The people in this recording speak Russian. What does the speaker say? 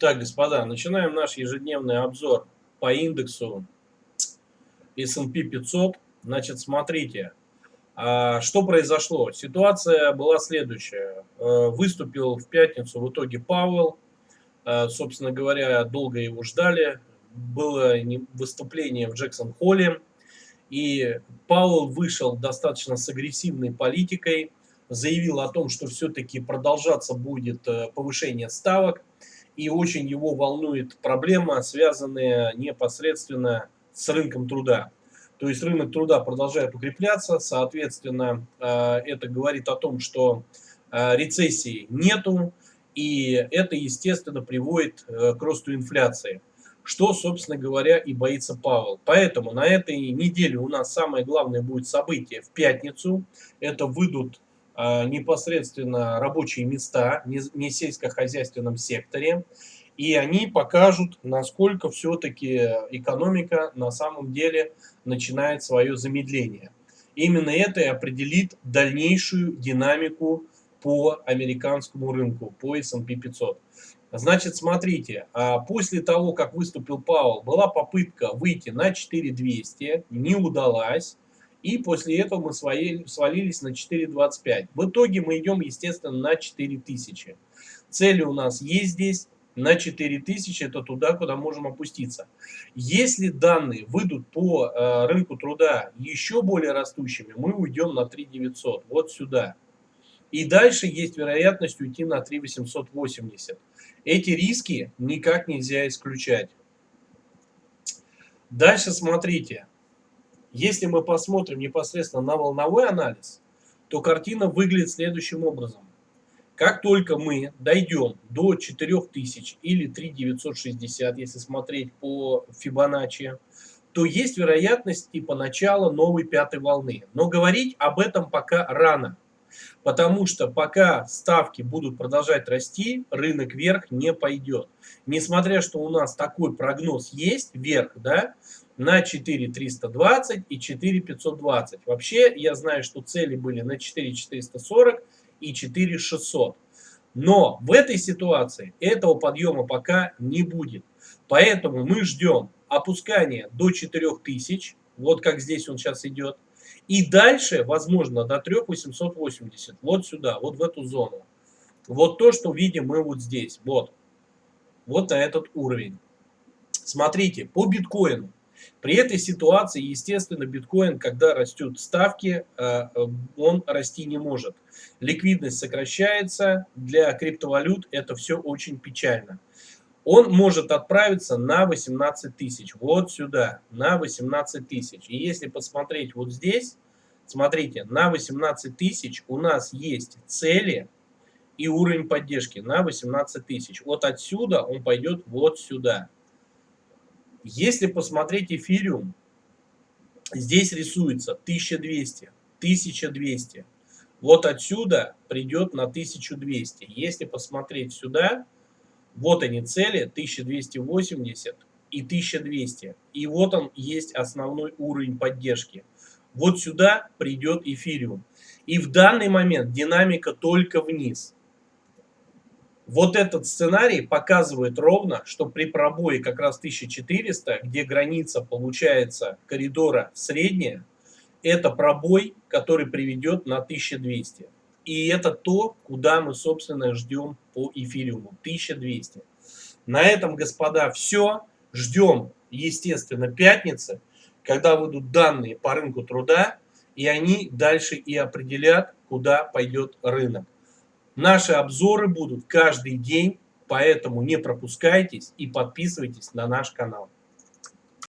Так, господа, начинаем наш ежедневный обзор по индексу S&P 500. Значит, смотрите, что произошло. Ситуация была следующая. Выступил в пятницу в итоге Пауэлл. Собственно говоря, долго его ждали. Было выступление в Джексон-Холле. И Пауэлл вышел достаточно с агрессивной политикой. Заявил о том, что все-таки продолжаться будет повышение ставок. И очень его волнует проблема, связанная непосредственно с рынком труда. То есть рынок труда продолжает укрепляться, соответственно, это говорит о том, что рецессии нету, и это, естественно, приводит к росту инфляции, что, собственно говоря, и боится Пауэлл. Поэтому на этой неделе у нас самое главное будет событие в пятницу. Это выйдут непосредственно рабочие места, не в сельскохозяйственном секторе, и они покажут, насколько все-таки экономика на самом деле начинает свое замедление. Именно это и определит дальнейшую динамику по американскому рынку, по S&P 500. Значит, смотрите, после того, как выступил Пауэлл, была попытка выйти на 4200, не удалась. И после этого мы свалились на 4.25. В итоге мы идем, естественно, на 4000. Цели у нас есть здесь. На 4000 это туда, куда можем опуститься. Если данные выйдут по рынку труда еще более растущими, мы уйдем на 3900. Вот сюда. И дальше есть вероятность уйти на 3880. Эти риски никак нельзя исключать. Дальше смотрите. Если мы посмотрим непосредственно на волновой анализ, то картина выглядит следующим образом. Как только мы дойдем до 4000 или 3960, если смотреть по Фибоначчи, то есть вероятность типа начала новой пятой волны. Но говорить об этом пока рано, потому что пока ставки будут продолжать расти, рынок вверх не пойдет. Несмотря что у нас такой прогноз есть вверх, да, на 4320 и 4520. Вообще, я знаю, что цели были на 4440 и 4600. Но в этой ситуации этого подъема пока не будет. Поэтому мы ждем опускания до 4000, вот как здесь он сейчас идет. И дальше, возможно, до 3880, вот сюда, вот в эту зону. Вот то, что видим мы вот здесь, вот на этот уровень. Смотрите, по биткоину. При этой ситуации, естественно, биткоин, когда растут ставки, он расти не может. Ликвидность сокращается, для криптовалют это все очень печально. Он может отправиться на 18 тысяч, вот сюда, на 18 тысяч. И если посмотреть вот здесь, смотрите, на 18 тысяч у нас есть цели и уровень поддержки на 18 тысяч. Вот отсюда он пойдет вот сюда. Если посмотреть эфириум, здесь рисуется 1200, 1200. Вот отсюда придет на 1200. Если посмотреть сюда, вот они цели 1280 и 1200. И вот он есть основной уровень поддержки. Вот сюда придет эфириум. И в данный момент динамика только вниз. Вот этот сценарий показывает ровно, что при пробое как раз 1400, где граница получается коридора средняя, это пробой, который приведет на 1200. И это то, куда мы, собственно, ждем по эфириуму. 1200. На этом, господа, все. Ждем, естественно, пятницы, когда выйдут данные по рынку труда, и они дальше и определят, куда пойдет рынок. Наши обзоры будут каждый день, поэтому не пропускайтесь и подписывайтесь на наш канал.